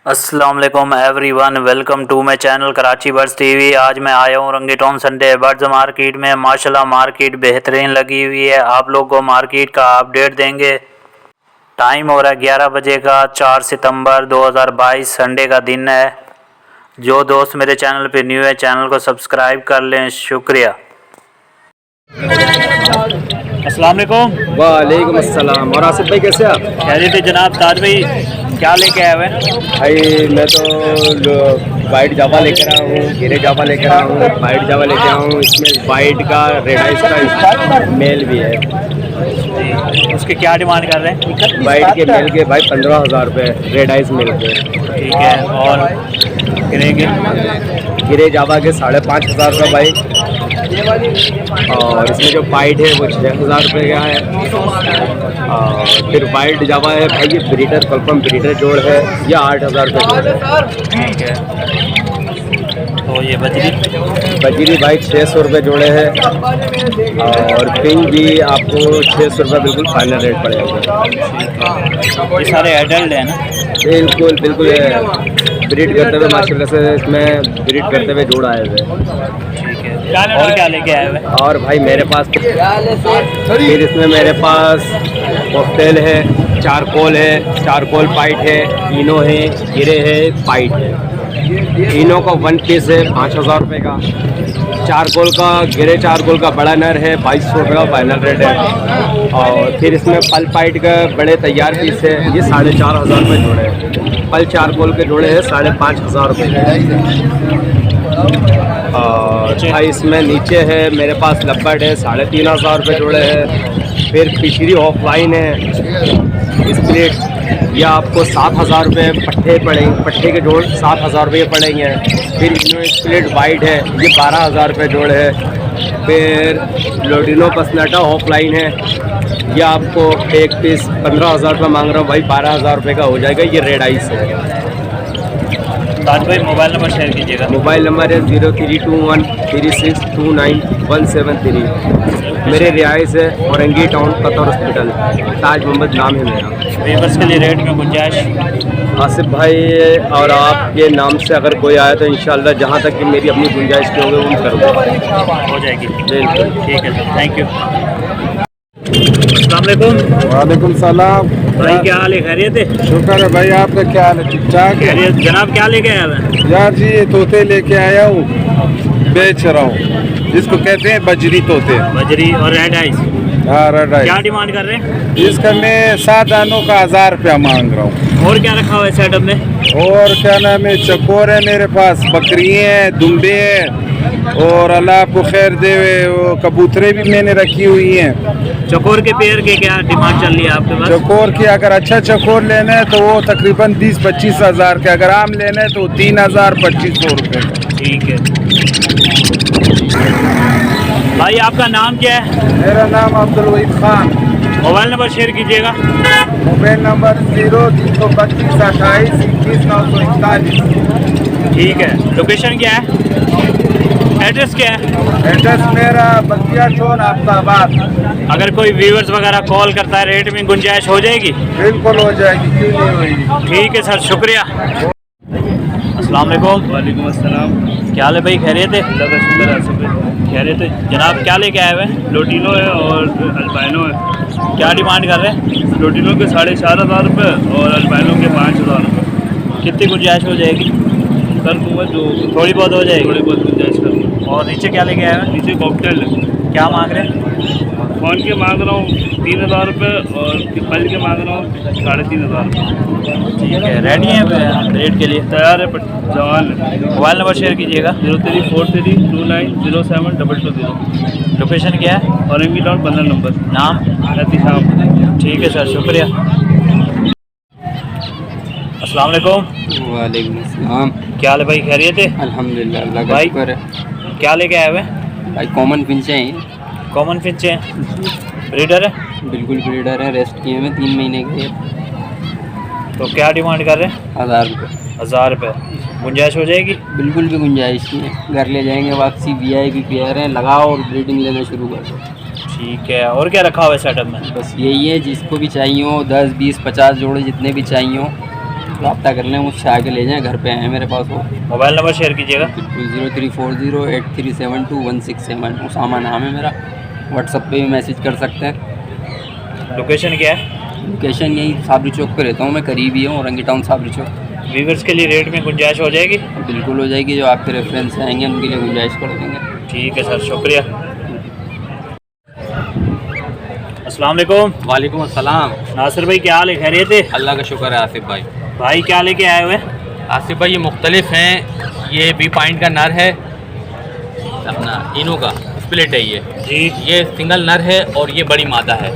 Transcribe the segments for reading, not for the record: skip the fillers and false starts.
अस्सलाम वालेकुम everyone, welcome to my channel Karachi birds TV. आज मैं आया हूँ रंगीटोन संडे बर्ड्स मार्केट में। माशाल्लाह मार्केट बेहतरीन लगी हुई है। आप लोग को मार्केट का अपडेट देंगे। टाइम हो रहा है 11 बजे का। 4 सितंबर 2022 संडे का दिन है। जो दोस्त मेरे चैनल पे न्यू है चैनल को सब्सक्राइब कर लें, शुक्रिया। अस्सलाम वालेकुम। वालेकुम अस्सलाम। और आसिफ भाई कैसे आप? खैरियत है जनाब। ताज भाई क्या लेके आए हुए हैं? भाई मैं तो वाइट जावा लेकर आया हूँ, गिरे जावा लेकर आया हूँ, वाइट जावा लेकर आया हूँ। इसमें वाइट का रेड आइस का मेल भी है। उसके क्या डिमांड कर रहे हैं? वाइट के मेल के भाई 15,000 रुपये, रेड आइस मेल के। ठीक है। और गिरे जावा के 5,500 रुपये भाई। और इसमें जो वाइट है वो 6,000 रुपये का है। और फिर वाइट जावा है भाई, ये ब्रीडर कल्पम ब्रीडर जोड़ है, यह 8,000 रुपये जोड़ है। ठीक है। तो ये बजरी भाई 600 रुपये जोड़े हैं। और पिंक भी आपको 600 रुपये बिल्कुल फाइनल रेट पड़ेगा। ये सारे एडल्ट हैं ना? बिल्कुल बिल्कुल ब्रीड करते हुए माशाल्लाह से इसमें ब्रीड करते हुए जोड़ आए हुए। ठीक है। और क्या लेके आए हुए? और भाई मेरे पास फिर इसमें मेरे पास कॉकटेल है, चारकोल है, चारकोल पाइट है, इनो है, गिरे है, पाइट है। इनो का 1 पीस है 5,000 रुपये का। चारकोल का गिरे चारकोल का बड़ा नर है 2,200 रुपये का फाइनल रेट है। और फिर इसमें पल पाइट का बड़े तैयार पीस है, ये 4,500 रुपये जोड़े हैं। पल चारकोल के जोड़े हैं 5,500 रुपये के। और भाई इसमें नीचे है मेरे पास लब्बर्ड है 3,500 रुपये जोड़े हैं। फिर फिशरी ऑफलाइन है स्प्लिट, यह आपको 7,000 रुपये पट्टे पड़ेंगे, पट्टे के जोड़ 7,000 रुपये पड़ेंगे। फिर इनो स्प्लिट वाइट है, ये 12,000 रुपये जोड़ है। फिर लोडिनो पसनाटा ऑफलाइन है, यह आपको एक पीस 15,000 रुपये मांग रहा हूँ भाई, 12,000 रुपये का हो जाएगा। ये रेड आइस है। ताज भाई मोबाइल नंबर शेयर कीजिएगा। मोबाइल नंबर है 03213629 173। मेरे रिहाइश है औरंगी टाउन कतर हॉस्पिटल, ताज मोहम्मद नाम है मेरा। पेपर्स के लिए रेट में गुंजाइश? आसिफ भाई और आपके नाम से अगर कोई आया तो इंशाल्लाह जहाँ तक कि मेरी अपनी गुंजाइश की होगी वो करूँगा, हो जाएगी। बिल्कुल। ठीक है, थैंक यू। अस्सलाम वालेकुम। वालेकुम सलाम। भाई क्या हाल है? खैरियत है? शुक्र है भाई, आपका क्या हाल है? ठीक ठाक है खैरियत। जनाब क्या लेके आया है? यार जी ये तोते लेके आया हूँ, बेच रहा हूँ, जिसको कहते हैं बजरी तोते। बजरी और रेड आइस। हाँ रेड आइस। क्या डिमांड कर रहे हैं? इसका मैं 7 दानों का 1,000 रुपया मांग रहा हूँ। और क्या रखा हुआ है सेटअप में? और क्या नाम है, चकोर है मेरे पास, बकरी हैं, दुम्बे हैं, और अल्लाह आपको खैर दे वो कबूतरें भी मैंने रखी हुई हैं। चकोर के पेड़ के क्या डिमांड चल रही है आपके पास? चकोर की अगर अच्छा चकोर लेना है तो वो तकरीबन 20-25 हज़ार के, अगर आम लेना है तो 3,000-2,500 रुपये का। ठीक है भाई। आपका नाम क्या है? मेरा नाम Abdul Wahid Khan. Mobile number share कीजिएगा। Mobile number 0325 28 21 941। ठीक है। लोकेशन क्या है? एड्रेस क्या है? एड्रेस मेरा बतिया चौन आफ्ताबाद। अगर कोई व्यूअर्स वगैरह कॉल करता है रेट में गुंजाइश हो जाएगी? बिल्कुल हो जाएगी, क्यों नहीं होगी। ठीक है सर, शुक्रिया। अस्सलाम वालेकुम। वालेकुम अस्सलाम। क्या हाल है भाई? खैरियत है? खैरियत है जनाब। क्या लेके आए हुए हैं? लोटिनो है और अल्बाइनो है। क्या डिमांड कर रहे हैं? लोटिनो के 4,500 रुपये और अल्बाइनो के 5,000 रुपये। कितनी गुंजाइश हो जाएगी? कर दूँगा जो थोड़ी बहुत हो जाएगी। थोड़ी बहुत गुंजाइश कर दूँगा। और नीचे क्या लेके आए हैं? नीचे कॉकटेल है। क्या मांग रहे हैं? फ़ोन के मांग रहा हूँ 3,000 रुपये और पल के मांग रहा हूँ 3,500 रुपये। ठीक है। रेडी है रेट के लिए? तैयार है जवान है। मोबाइल नंबर शेयर कीजिएगा। 0343290700। लोकेशन क्या है? Orangi town 15 number. नाम? एहतिशाम। ठीक है सर, शुक्रिया। अस्सलाम वालेकुम। वालेकुम अस्सलाम। क्या हाल है भाई? खैरियत है? अल्हम्दुलिल्लाह, अल्लाह का भाई शुक्र है। क्या लेके आए हुए हैं? भाई कॉमन फिंचे हैं। कॉमन फिंच है, ब्रीडर है? बिल्कुल ब्रीडर है, रेस्ट किए हुए 3 महीने के। तो क्या डिमांड कर रहे हैं? 1,000 रुपये। 1,000 रुपये। गुंजाइश हो जाएगी? बिल्कुल भी गुंजाइश नहीं है, घर ले जाएंगे वापसी। VIP पेयर है, लगाओ और ब्रीडिंग लेना शुरू कर दो। ठीक है। और क्या रखा हुआ है सेटअप में? बस यही है, जिसको भी चाहिए हो 10, 20, 50 जोड़े जितने भी चाहिए हो रब्ता कर लें, मुझसे आके ले जाएं, घर पे आए मेरे पास वो। मोबाइल नंबर शेयर कीजिएगा। 0340837216 उसामा नाम है मेरा। व्हाट्सअप पे भी मैसेज कर सकते हैं। लोकेशन क्या है? लोकेशन यही साबरी चौक पे रहता हूँ मैं, करीब ही हूँ, औरंगी टाउन साबरी चौक। व्यूवर्स के लिए रेट में गुंजाइश हो जाएगी? बिल्कुल हो जाएगी, जो आपके रेफरेंस से आएंगे उनके लिए गुंजाइश कर देंगे। ठीक है सर, शुक्रिया। अस्सलाम वालेकुम। वालेकुम अस्सलाम। नासिर भाई क्या हाल है, खैरियत है? अल्लाह का शुक्र है आसिफ भाई। भाई क्या लेके आए हुए? आसिफ भाई ये मुख्तलिफ हैं। ये बी पॉइंट का नर है, अपना इनो का स्प्लिट है जी। ये सिंगल नर है और ये बड़ी मादा है,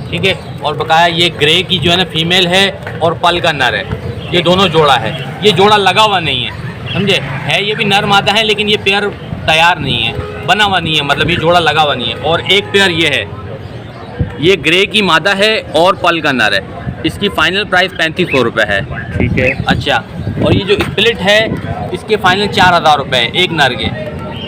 ठीक है। और बकाया ये ग्रे की जो है ना फीमेल है और पल का नर है। ये दोनों जोड़ा है, ये जोड़ा लगा हुआ नहीं है, समझे। है ये भी नर मादा है, लेकिन ये पेयर तैयार नहीं है, बना हुआ नहीं है, मतलब ये जोड़ा लगा हुआ नहीं है। और एक पेयर ये है, ये ग्रे की मादा है और पल का नर है। इसकी फ़ाइनल प्राइस 3500 रुपये है। ठीक है। अच्छा, और ये जो स्प्लिट है इसके फाइनल 4000 रुपये है एक नर के।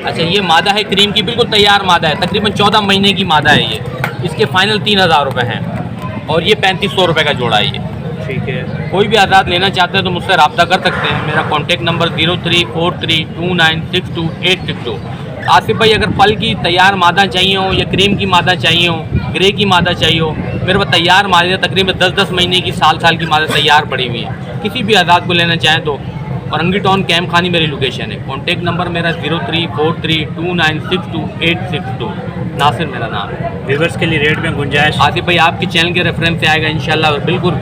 अच्छा, ये मादा है क्रीम की, बिल्कुल तैयार मादा है, तकरीबन 14 महीने की मादा है ये। इसके फाइनल 3000 रुपये हैं और ये 3500 रुपये का जोड़ा है ये। ठीक है। कोई भी आज़ाद लेना चाहते हैं तो मुझसे रब्ता कर सकते हैं। मेरा कॉन्टेक्ट नंबर 03432962 आसिफ भाई, अगर पल की तैयार मादा चाहिए हो या क्रीम की मादा चाहिए हो, ग्रे की मादा चाहिए हो, मेरे पास तैयार मादा तकरीबन 10-10 महीने की, साल की मादा तैयार पड़ी हुई है। किसी भी आज़ाद को लेना चाहें तो औरंगी टाउन कैम्प खानी मेरी लोकेशन है। कॉन्टेक्ट नंबर मेरा 03432962 नासिर मेरा नाम है। व्यूवर्स के लिए रेट में गुंजाइश? आसिफ भाई आपके चैनल के रेफरेंस से आएगा इंशाल्लाह, बिल्कुल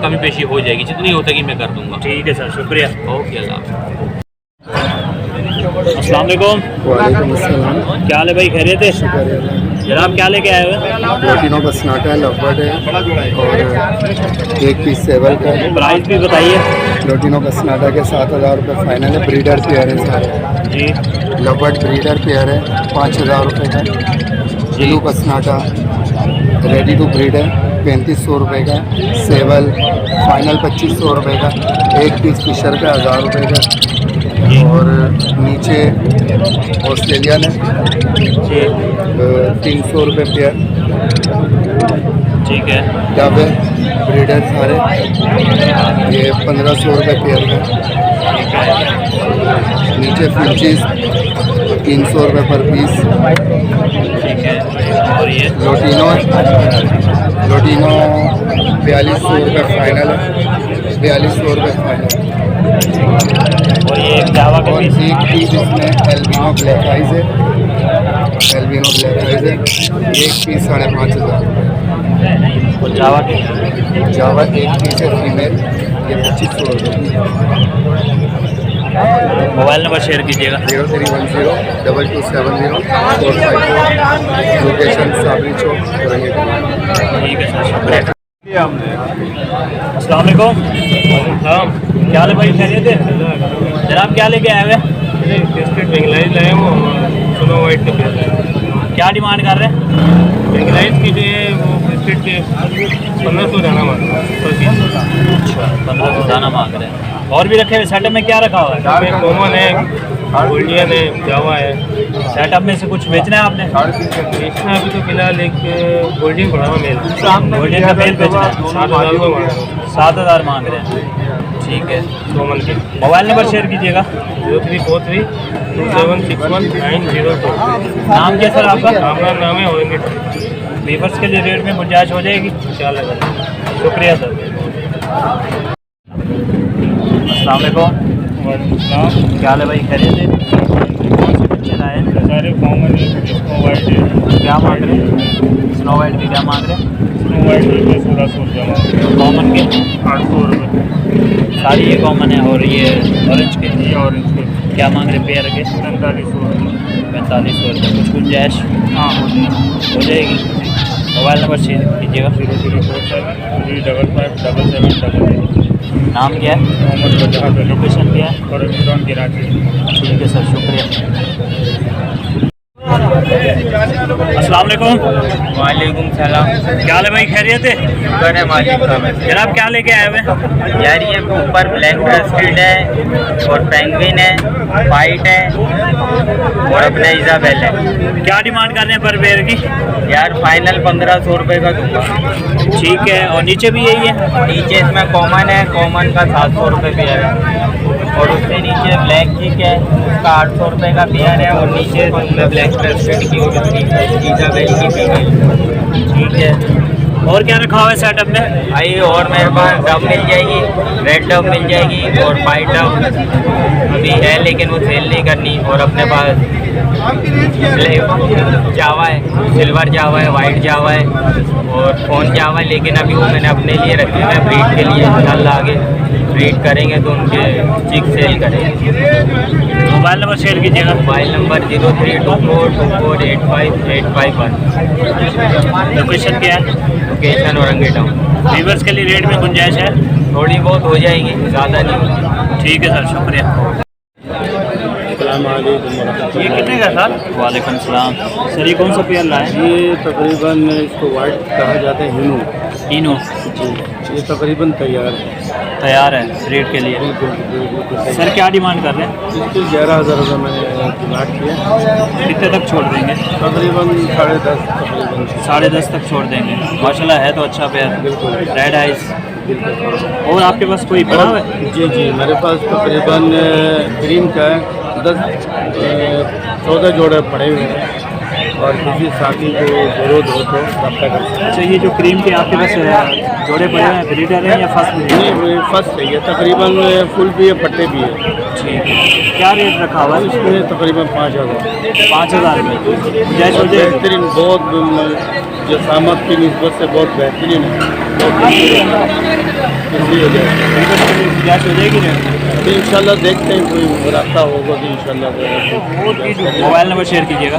कमी पेशी हो जाएगी, जितनी हो सकेगी मैं कर दूँगा। ठीक है सर, शुक्रिया। ओके, अल्लाह। अस्सलाम वालेकुम। वालेकुम अस्सलाम। क्या हाल है भाई, खैरियत है? शुक्रिया। जनाब क्या लेके आए हुए? प्लेटिनो का स्नाटा है, लवबर्ड है और एक पीस सेवल का है। प्राइस भी बताइए। प्लेटिनो का स्नाटा के 7000 रुपये फाइनल है। ब्रीडर पेयर है सारे जी। लवबर्ड ब्रीडर पेयर है 5000 रुपये का। ब्लू का स्नाटा रेडी टू ब्रीड है 3500 रुपये का। सेवल फाइनल 2500 रुपये का। एक पीस फिशर का 1000 रुपये का। और नीचे ऑस्ट्रेलियन है 300 रुपये पेयर। ठीक है। डब है ब्रीडर सारे, ये 1500 रुपये पेयर का। नीचे फिंचीज 300 रुपये पर पीस। ठीक है। और ये लोटिनो 4200 रुपये फाइनल है, 4200 रुपये फाइनल। और ये एक जावा का और पीस। एक पीस इसमें एल्बिनो ब्लैक आइज है, एल्बिनो ब्लैक आइज है, एक पीस 5500। और जावा के जावा एक पीस है फीमेल, ये 2500 रुपये। मोबाइल नंबर शेयर कीजिएगा। 03102270 लोकेशन साबरी चौक औरंगी टाउन। ठीक है सर, शुक्रिया। अस्सलाम वालेकुम। क्या हाल है भाई, खैरियत है? जनाब क्या लेके आए हुए? क्या डिमांड कर रहे हैं? की जो है वो बिस्किट के 1500 दाना मांगा। 1500 दाना मांग रहे हैं। और भी रखे हुए सेटअप में क्या रखा हुआ है? कॉमन है, गोल्डियन है, जावा है। सेटअप में से कुछ बेचना है आपने? बेचना अभी तो फिलहाल एक गोल्डियन पड़ा हुआ मेल, गोल्डन का मेल बेचना है। 7000 रुपये मांगा। 7000 मांग रहे हैं। ठीक है। कॉमन के मोबाइल नंबर शेयर कीजिएगा। 0343276190। नाम क्या सर आपका? हमारा नाम है औरंगी। वीवर्स के लिए रेट में गुंजाइश हो जाएगी? इंशाल्लाह। शुक्रिया सर। अस्सलाम वालेकुम। क्या हाल है भाई, खैरियत है? बच्चे लाए हैं? सारे कॉमन है, स्नो वाइट है, क्या मांग रहे हैं? स्नो वाइट के क्या मांग रहे हैं? स्नो वाइट है 1600 रुपये, कॉमन के 800 रुपये। सारी ये कॉमन है। और ये ऑरेंज के ये ऑरेंज के क्या मांग रहे हैं पेयर के? 4500 रुपये। 4500 रुपये। कुछ गुंजाइश हाँ, हो जाएगी? मोबाइल नंबर शेयर कीजिएगा। 0347 नाम क्या है? मोहम्मद वजह लोकेशन क्या है? और कराची। ठीक है सर, शुक्रिया। अस्सलाम वालेकुम। वालेकुम सलाम। क्या हाल है भाई, खैरियत है? शुक्र है मालिक का। जनाब क्या लेके आए हुए हैं? यार ये ऊपर ब्लैक ब्रेस्टेड है और पेंगुइन है, वाइट है और अपना इजाबेल है। क्या डिमांड कर रहे हैं पर पेयर की? यार फाइनल 1500 रुपये का दूंगा। ठीक है, और नीचे भी यही है? नीचे इसमें कॉमन है, कॉमन का 700 रुपये पेयर है और उससे नीचे ब्लैक चिक है, उसका 800 रुपये का पेयर है और नीचे में ब्लैक ब्रेस्टेड की इजाबेल की फीमेल। ठीक है, और क्या रखा हुआ है सेटअप में? भाई और मेरे पास डब मिल जाएगी, रेड डब मिल जाएगी और वाइट डब अभी है लेकिन वो सेल नहीं करनी। और अपने पास जावा है, सिल्वर जावा है, वाइट जावा है और फोन जावा है, लेकिन अभी वो मैंने अपने लिए रखे हुए हैं ब्रीड के लिए। इंशाल्लाह आगे ब्रीड करेंगे तो उनके चिक सेल करेंगे। मोबाइल नंबर शेयर कीजिएगा। Mobile number 032424858551। लोकेशन क्या है? Location Orangi town. व्यूअर्स के लिए रेट में गुंजाइश है? थोड़ी बहुत हो जाएगी, ज़्यादा नहीं होगी। ठीक है सर, शुक्रिया। ये कितने का सर? वालेकुम सलाम। सर ये कौन सा पेयर लाए? ये तकरीबन इसको वाइट कहा जाता है हिनू। तीनों ये तकरीबन तैयार है। तैयार है ब्रीड के लिए? बिल्कुल सर क्या डिमांड कर रहे हैं? इसके 11,000 रुपये मैंने डिमांड किया। कितने तक छोड़ देंगे? तकरीबन 10.5 तकरीबन 10.5 तक छोड़ देंगे। माशाल्लाह है तो अच्छा पेयर। बिल्कुल। Red eyes. बिल्कुल। और आपके पास कोई बड़ा हुआ है? जी मेरे पास तकरीबन क्रीम का 14 जोड़े पड़े हुए हैं और किसी साथी को जरूरत हो तो रब्ता कर सकते हैं। अच्छा, ये जो क्रीम के आपके पास जोड़े पड़े हैं ब्रीडर हैं या फर्स्ट ब्रीडर? नहीं फर्स्ट है ये, तकरीबन फुल भी है, पट्टे भी है। ठीक है, क्या रेट रखा हुआ है? इसमें तकरीबन 5,000। 5,000 रुपये जैसे हो जाएगा? बेहतरीन, बहुत जो सामत की निस्बत से बहुत बेहतरीन है, बहुत बेहतरीन हो जाएगा। जैसे हो जाएगी रेट? तो इंशाल्लाह देखते हैं, कोई रास्ता होगा तो इंशाल्लाह। मोबाइल नंबर शेयर कीजिएगा।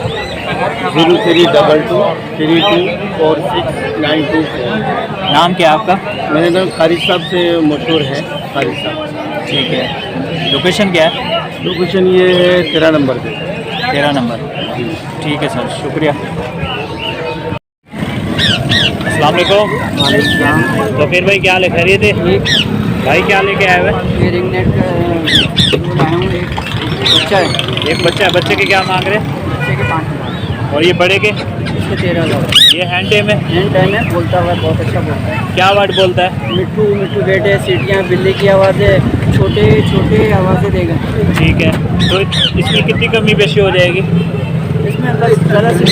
0322 3246 924। नाम क्या है आपका? मेरे नाम खारिज साहब से मशहूर है, खारिज साहब। ठीक है, लोकेशन क्या है? लोकेशन ये है 13 नंबर पे। 13 नंबर। ठीक है सर, शुक्रिया। अस्सलाम वालेकुम। तो फिर भाई क्या ले खरीद है? भाई क्या लेके आए हुए? ये रिंग नेट का लाया हूँ। एक बच्चा है। एक बच्चा है। बच्चे के क्या मांग रहे? बच्चे के 5,000। और ये बड़े के? इसके 13,000। ये हैंड टेम है? हैंड टाइम है, बोलता हुआ बहुत अच्छा बोलता है। क्या वर्ड बोलता है? मिट्टू मिट्टू बेटे, सीटियाँ, बिल्ली की आवाज़ें, छोटे छोटे आवाज़ें देगा। ठीक है, तो इसकी कितनी कमी पेशी हो जाएगी? इसमें बस ज़रा सी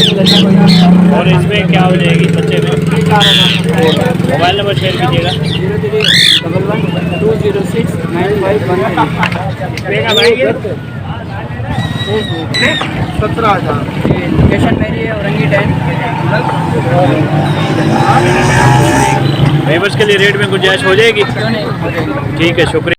और इसमें क्या हो जाएगी बच्चे में? मोबाइल नंबर शेयर कीजिएगा। 0311 206 9513। 17,000। लोकेशन मेरी है औरंगी टाइम। वेबर्स के लिए रेट में गुंजाइश हो जाएगी? ठीक है, शुक्रिया।